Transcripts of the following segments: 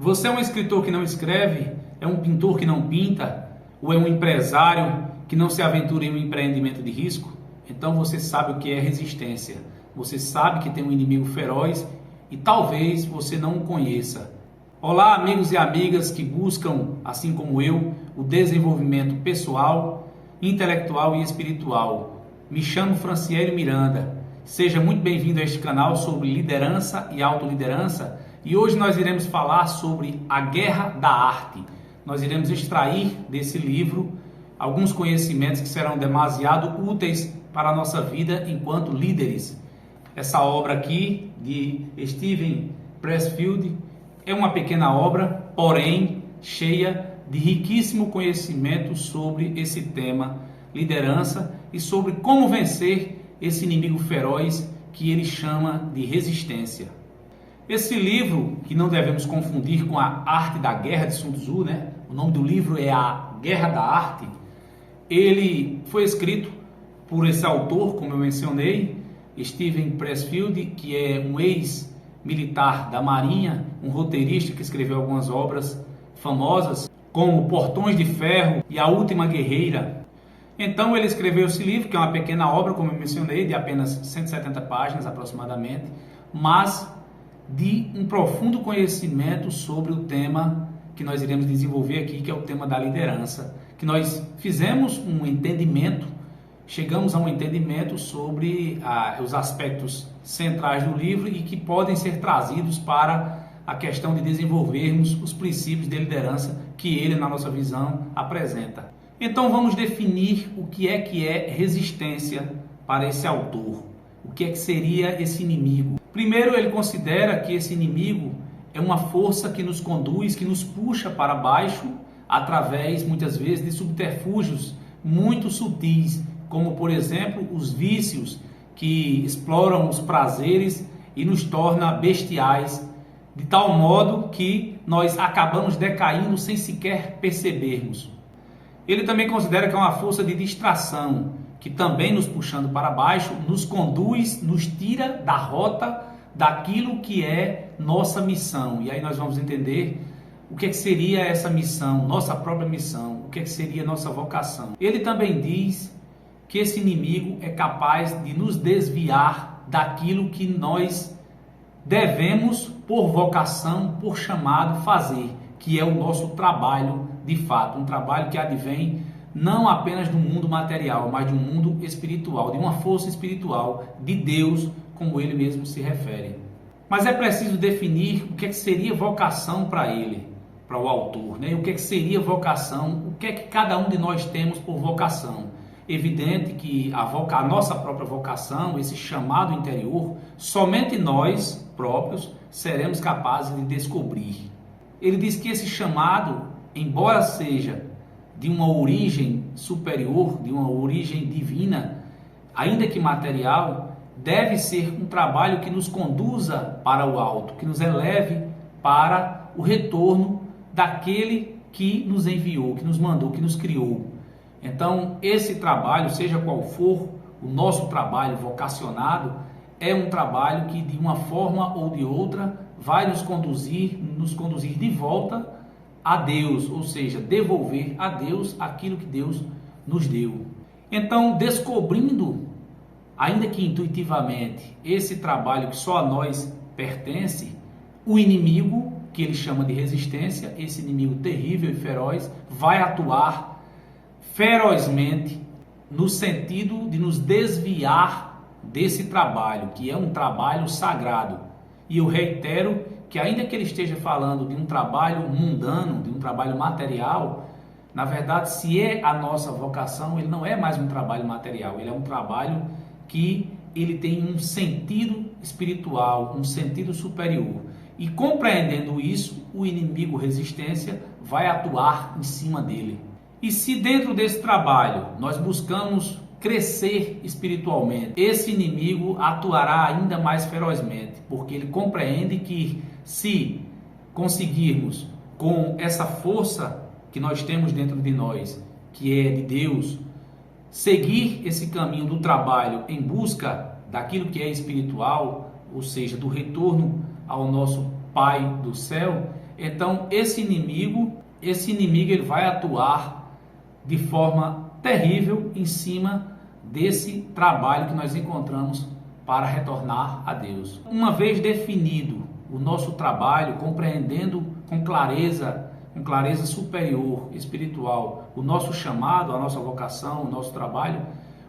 Você é um escritor que não escreve? É um pintor que não pinta? Ou é um empresário que não se aventura em um empreendimento de risco? Então você sabe o que é resistência. Você sabe que tem um inimigo feroz e talvez você não o conheça. Olá, amigos e amigas que buscam, assim como eu, o desenvolvimento pessoal, intelectual e espiritual. Me chamo Franciele Miranda. Seja muito bem-vindo a este canal sobre liderança e autoliderança. E hoje nós iremos falar sobre a guerra da arte. Nós iremos extrair desse livro alguns conhecimentos que serão demasiado úteis para a nossa vida enquanto líderes. Essa obra aqui de Steven Pressfield é uma pequena obra, porém cheia de riquíssimo conhecimento sobre esse tema, liderança, e sobre como vencer esse inimigo feroz que ele chama de resistência. Esse livro, que não devemos confundir com a Arte da Guerra de Sun Tzu, né? O nome do livro é A Guerra da Arte. Ele foi escrito por esse autor, como eu mencionei, Steven Pressfield, que é um ex-militar da Marinha, um roteirista que escreveu algumas obras famosas, como Portões de Ferro e A Última Guerreira. Então ele escreveu esse livro, que é uma pequena obra, como eu mencionei, de apenas 170 páginas aproximadamente, mas de um profundo conhecimento sobre o tema que nós iremos desenvolver aqui, que é o tema da liderança, que nós fizemos um entendimento, chegamos a um entendimento sobre os aspectos centrais do livro e que podem ser trazidos para a questão de desenvolvermos os princípios de liderança que ele, na nossa visão, apresenta. Então vamos definir o que é resistência para esse autor. O que é que seria esse inimigo? Primeiro, ele considera que esse inimigo é uma força que nos conduz, que nos puxa para baixo, através, muitas vezes, de subterfúgios muito sutis, como, por exemplo, os vícios que exploram os prazeres e nos torna bestiais, de tal modo que nós acabamos decaindo sem sequer percebermos. Ele também considera que é uma força de distração, que também nos puxando para baixo, nos conduz, nos tira da rota daquilo que é nossa missão. E aí nós vamos entender o que seria essa missão, nossa própria missão, o que seria nossa vocação. Ele também diz que esse inimigo é capaz de nos desviar daquilo que nós devemos, por vocação, por chamado, fazer, que é o nosso trabalho de fato, um trabalho que advém não apenas do mundo material, mas de um mundo espiritual, de uma força espiritual, de Deus, como ele mesmo se refere. Mas é preciso definir o que seria vocação para ele, para o autor, né? O que seria vocação, o que é que cada um de nós temos por vocação. Evidente que a nossa própria vocação, esse chamado interior, somente nós próprios seremos capazes de descobrir. Ele diz que esse chamado, embora seja de uma origem superior, de uma origem divina, ainda que material, deve ser um trabalho que nos conduza para o alto, que nos eleve para o retorno daquele que nos enviou, que nos mandou, que nos criou. Então, esse trabalho, seja qual for o nosso trabalho vocacionado, é um trabalho que de uma forma ou de outra vai nos conduzir de volta a Deus, ou seja, devolver a Deus aquilo que Deus nos deu. Então, descobrindo, ainda que intuitivamente, esse trabalho que só a nós pertence, o inimigo, que ele chama de resistência, esse inimigo terrível e feroz, vai atuar ferozmente no sentido de nos desviar desse trabalho, que é um trabalho sagrado. E eu reitero que ainda que ele esteja falando de um trabalho mundano, de um trabalho material, na verdade, se é a nossa vocação, ele não é mais um trabalho material, ele é um trabalho que ele tem um sentido espiritual, um sentido superior. E compreendendo isso, o inimigo resistência vai atuar em cima dele. E se dentro desse trabalho nós buscamos crescer espiritualmente, esse inimigo atuará ainda mais ferozmente, porque ele compreende que se conseguirmos, com essa força que nós temos dentro de nós, que é de Deus, seguir esse caminho do trabalho em busca daquilo que é espiritual, ou seja, do retorno ao nosso Pai do céu, Então esse inimigo ele vai atuar de forma terrível em cima desse trabalho que nós encontramos para retornar a Deus. Uma vez definido o nosso trabalho, compreendendo com clareza superior, espiritual, o nosso chamado, a nossa vocação, o nosso trabalho,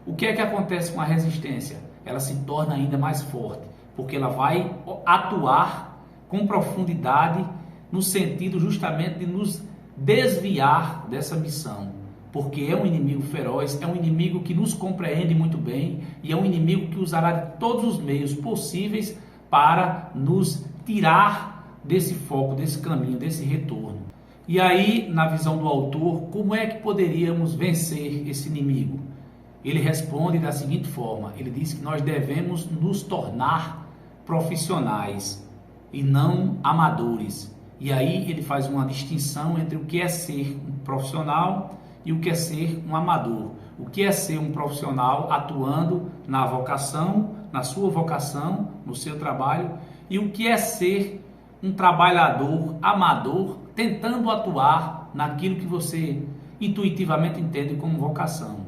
o que é que acontece com a resistência? Ela se torna ainda mais forte, porque ela vai atuar com profundidade no sentido justamente de nos desviar dessa missão, porque é um inimigo feroz, é um inimigo que nos compreende muito bem e é um inimigo que usará de todos os meios possíveis para nos tirar desse foco, desse caminho, desse retorno. E aí, na visão do autor, como é que poderíamos vencer esse inimigo? Ele responde da seguinte forma, ele diz que nós devemos nos tornar profissionais e não amadores. E aí ele faz uma distinção entre o que é ser um profissional e o que é ser um amador. O que é ser um profissional atuando na vocação, na sua vocação, no seu trabalho, e o que é ser um trabalhador amador tentando atuar naquilo que você intuitivamente entende como vocação.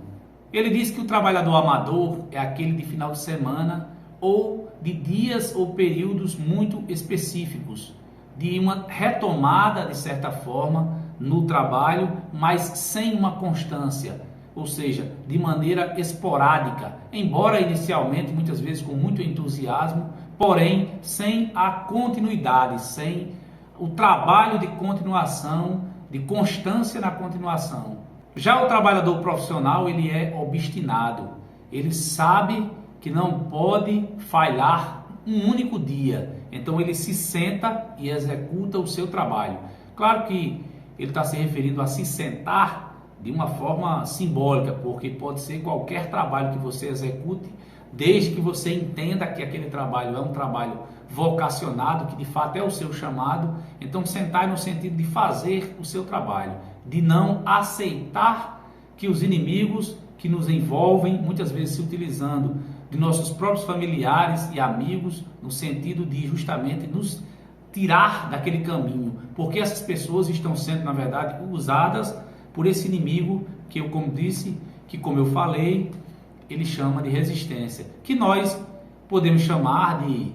Ele diz que o trabalhador amador é aquele de final de semana ou de dias ou períodos muito específicos, de uma retomada, de certa forma, no trabalho, mas sem uma constância, ou seja, de maneira esporádica, embora inicialmente, muitas vezes com muito entusiasmo, porém sem a continuidade, sem o trabalho de continuação, de constância na continuação. Já o trabalhador profissional, ele é obstinado, ele sabe que não pode falhar um único dia, então ele se senta e executa o seu trabalho. Claro que ele está se referindo a se sentar de uma forma simbólica, porque pode ser qualquer trabalho que você execute, desde que você entenda que aquele trabalho é um trabalho vocacionado, que de fato é o seu chamado. Então sentar no sentido de fazer o seu trabalho, de não aceitar que os inimigos que nos envolvem, muitas vezes se utilizando de nossos próprios familiares e amigos, no sentido de justamente nos tirar daquele caminho, porque essas pessoas estão sendo, na verdade, usadas por esse inimigo que eu, como eu falei, ele chama de resistência, que nós podemos chamar de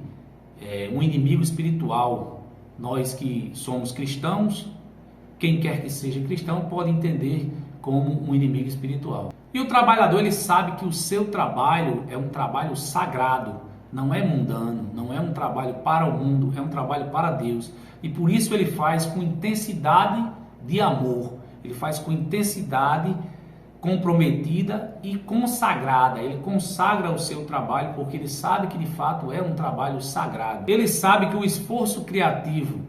um inimigo espiritual. Nós que somos cristãos, quem quer que seja cristão, pode entender como um inimigo espiritual. E o trabalhador, ele sabe que o seu trabalho é um trabalho sagrado, não é mundano, não é um trabalho para o mundo, é um trabalho para Deus. E por isso ele faz com intensidade de amor, ele faz com intensidade comprometida e consagrada. Ele consagra o seu trabalho porque ele sabe que de fato é um trabalho sagrado. Ele sabe que o esforço criativo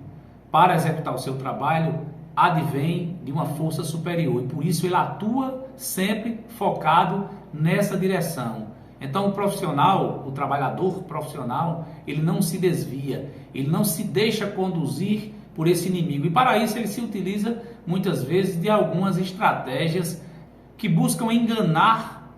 para executar o seu trabalho advém de uma força superior e por isso ele atua sempre focado nessa direção. Então o profissional, o trabalhador profissional, ele não se desvia, ele não se deixa conduzir por esse inimigo. E para isso ele se utiliza muitas vezes de algumas estratégias que buscam enganar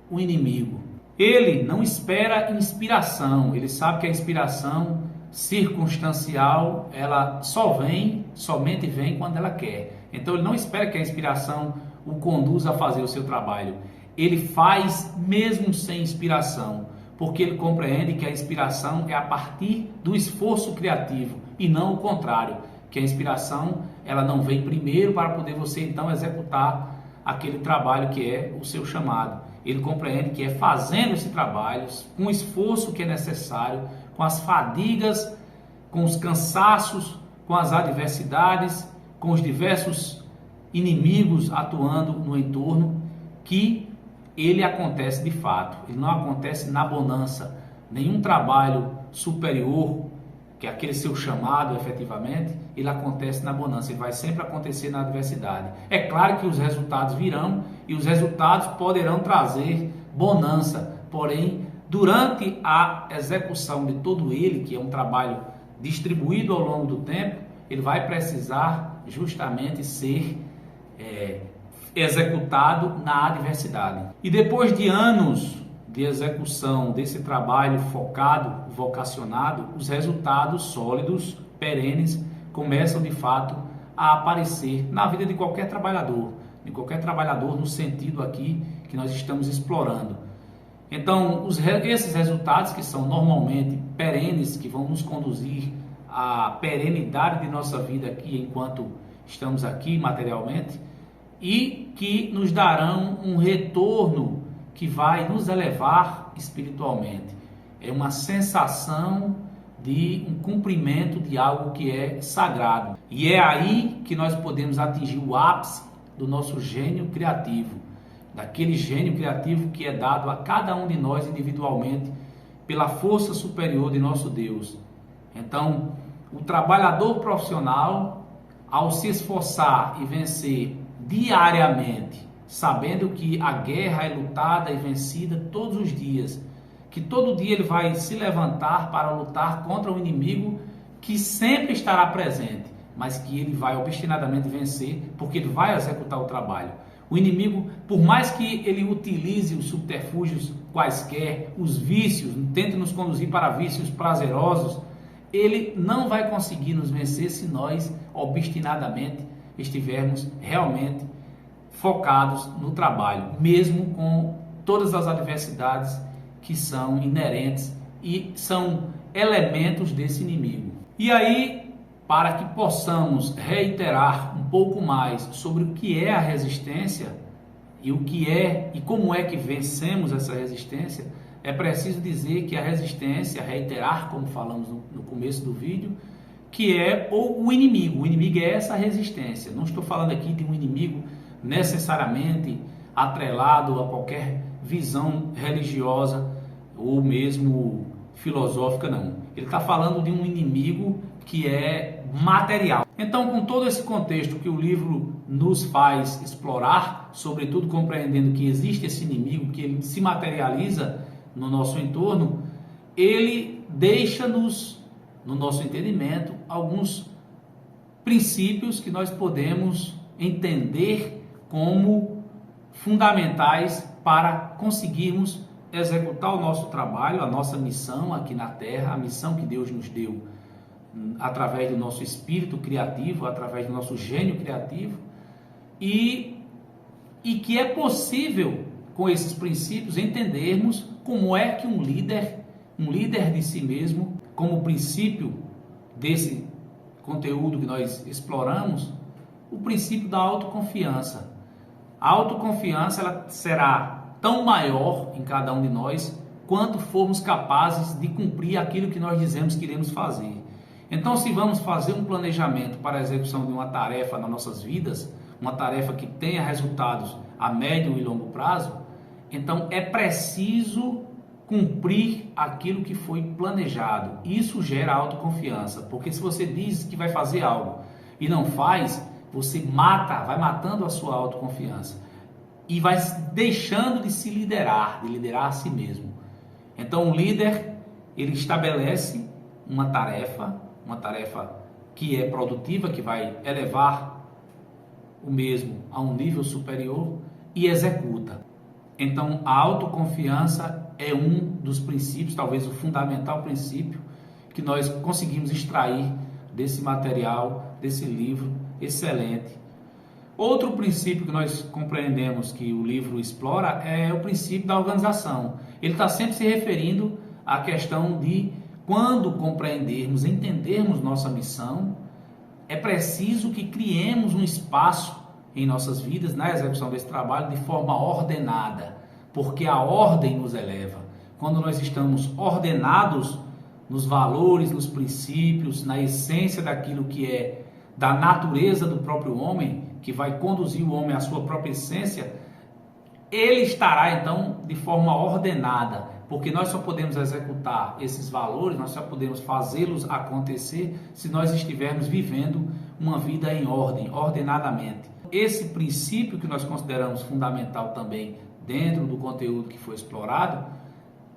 o inimigo. Ele não espera inspiração, ele sabe que a inspiração circunstancial, ela somente vem quando ela quer. Então ele não espera que a inspiração o conduza a fazer o seu trabalho. Ele faz mesmo sem inspiração, porque ele compreende que a inspiração é a partir do esforço criativo e não o contrário, que a inspiração ela não vem primeiro para poder você então executar aquele trabalho que é o seu chamado. Ele compreende que é fazendo esse trabalho, com o esforço que é necessário, com as fadigas, com os cansaços, com as adversidades, com os diversos inimigos atuando no entorno, que ele acontece de fato. Ele não acontece na bonança. Nenhum trabalho superior, que é aquele seu chamado efetivamente, ele acontece na bonança. Ele vai sempre acontecer na adversidade. É claro que os resultados virão e os resultados poderão trazer bonança. Porém, durante a execução de todo ele, que é um trabalho distribuído ao longo do tempo, ele vai precisar justamente ser executado na adversidade. E depois de anos de execução desse trabalho focado, vocacionado, os resultados sólidos, perenes, começam de fato a aparecer na vida de qualquer trabalhador no sentido aqui que nós estamos explorando. Então, esses resultados que são normalmente perenes, que vão nos conduzir à perenidade de nossa vida aqui enquanto estamos aqui materialmente, e que nos darão um retorno que vai nos elevar espiritualmente. É uma sensação de um cumprimento de algo que é sagrado. E é aí que nós podemos atingir o ápice do nosso gênio criativo, daquele gênio criativo que é dado a cada um de nós individualmente pela força superior de nosso Deus. Então, o trabalhador profissional, ao se esforçar e vencer diariamente, sabendo que a guerra é lutada e vencida todos os dias, que todo dia ele vai se levantar para lutar contra um inimigo que sempre estará presente, mas que ele vai obstinadamente vencer, porque ele vai executar o trabalho. O inimigo, por mais que ele utilize os subterfúgios quaisquer, os vícios, tente nos conduzir para vícios prazerosos, ele não vai conseguir nos vencer se nós obstinadamente estivermos realmente focados no trabalho, mesmo com todas as adversidades que são inerentes e são elementos desse inimigo. E aí, para que possamos reiterar um pouco mais sobre o que é a resistência e o que é e como é que vencemos essa resistência, é preciso dizer que a resistência, reiterar, como falamos no começo do vídeo, que é o inimigo. O inimigo é essa resistência. Não estou falando aqui de um inimigo necessariamente atrelado a qualquer visão religiosa ou mesmo filosófica, não. Ele está falando de um inimigo que é material. Então, com todo esse contexto que o livro nos faz explorar, sobretudo compreendendo que existe esse inimigo, que ele se materializa no nosso entorno, ele deixa-nos, no nosso entendimento, alguns princípios que nós podemos entender como fundamentais para conseguirmos executar o nosso trabalho, a nossa missão aqui na Terra, a missão que Deus nos deu através do nosso espírito criativo, através do nosso gênio criativo, e que é possível, com esses princípios, entendermos como é que um líder de si mesmo, como princípio desse conteúdo que nós exploramos, o princípio da autoconfiança. A autoconfiança ela será tão maior em cada um de nós quanto formos capazes de cumprir aquilo que nós dizemos que iremos fazer. Então, se vamos fazer um planejamento para a execução de uma tarefa nas nossas vidas, uma tarefa que tenha resultados a médio e longo prazo, então é preciso cumprir aquilo que foi planejado. Isso gera autoconfiança, porque se você diz que vai fazer algo e não faz, você vai matando a sua autoconfiança e vai deixando de se liderar, de liderar a si mesmo. Então, o líder, ele estabelece uma tarefa que é produtiva, que vai elevar o mesmo a um nível superior e executa. Então, a autoconfiança é um dos princípios, talvez o fundamental princípio, que nós conseguimos extrair desse material, desse livro excelente. Outro princípio que nós compreendemos que o livro explora é o princípio da organização. Ele está sempre se referindo à questão de quando compreendermos, entendermos nossa missão, é preciso que criemos um espaço em nossas vidas, na execução desse trabalho, de forma ordenada, porque a ordem nos eleva. Quando nós estamos ordenados nos valores, nos princípios, na essência daquilo que é da natureza do próprio homem, que vai conduzir o homem à sua própria essência, ele estará então de forma ordenada, porque nós só podemos executar esses valores, nós só podemos fazê-los acontecer se nós estivermos vivendo uma vida em ordem, ordenadamente. Esse princípio que nós consideramos fundamental também dentro do conteúdo que foi explorado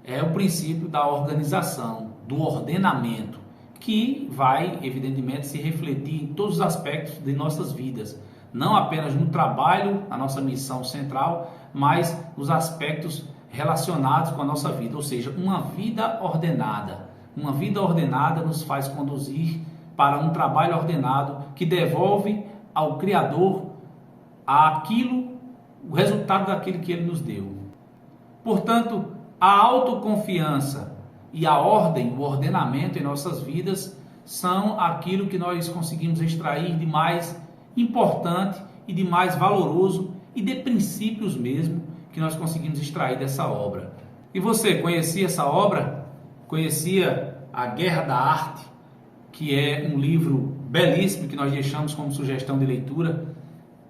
é o princípio da organização, do ordenamento, que vai evidentemente se refletir em todos os aspectos de nossas vidas, não apenas no trabalho, a nossa missão central, mas nos aspectos relacionados com a nossa vida, ou seja, uma vida ordenada. Uma vida ordenada nos faz conduzir para um trabalho ordenado que devolve ao Criador o resultado daquilo que Ele nos deu. Portanto, a autoconfiança e a ordem, o ordenamento em nossas vidas são aquilo que nós conseguimos extrair de mais importante e de mais valoroso e de princípios mesmo que nós conseguimos extrair dessa obra. E você conhecia essa obra? Conhecia A Guerra da Arte, que é um livro belíssimo que nós deixamos como sugestão de leitura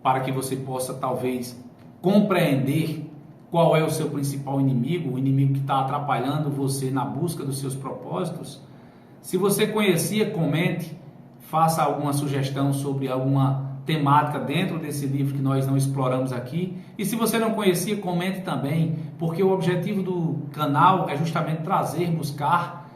para que você possa talvez compreender qual é o seu principal inimigo, o inimigo que está atrapalhando você na busca dos seus propósitos. Se você conhecia, comente, faça alguma sugestão sobre alguma temática dentro desse livro que nós não exploramos aqui. E se você não conhecia, comente também, porque o objetivo do canal é justamente trazer, buscar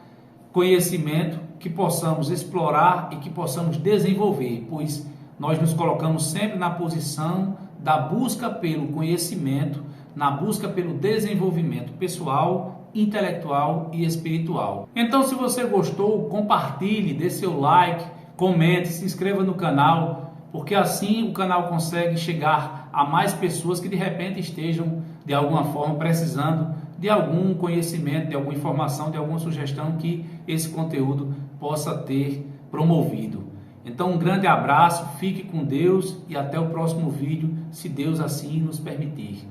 conhecimento que possamos explorar e que possamos desenvolver, pois nós nos colocamos sempre na posição da busca pelo conhecimento, na busca pelo desenvolvimento pessoal, intelectual e espiritual. Então, se você gostou, compartilhe, dê seu like, comente, se inscreva no canal, porque assim o canal consegue chegar a mais pessoas que de repente estejam de alguma forma precisando de algum conhecimento, de alguma informação, de alguma sugestão que esse conteúdo possa ter promovido. Então, um grande abraço, fique com Deus e até o próximo vídeo, se Deus assim nos permitir.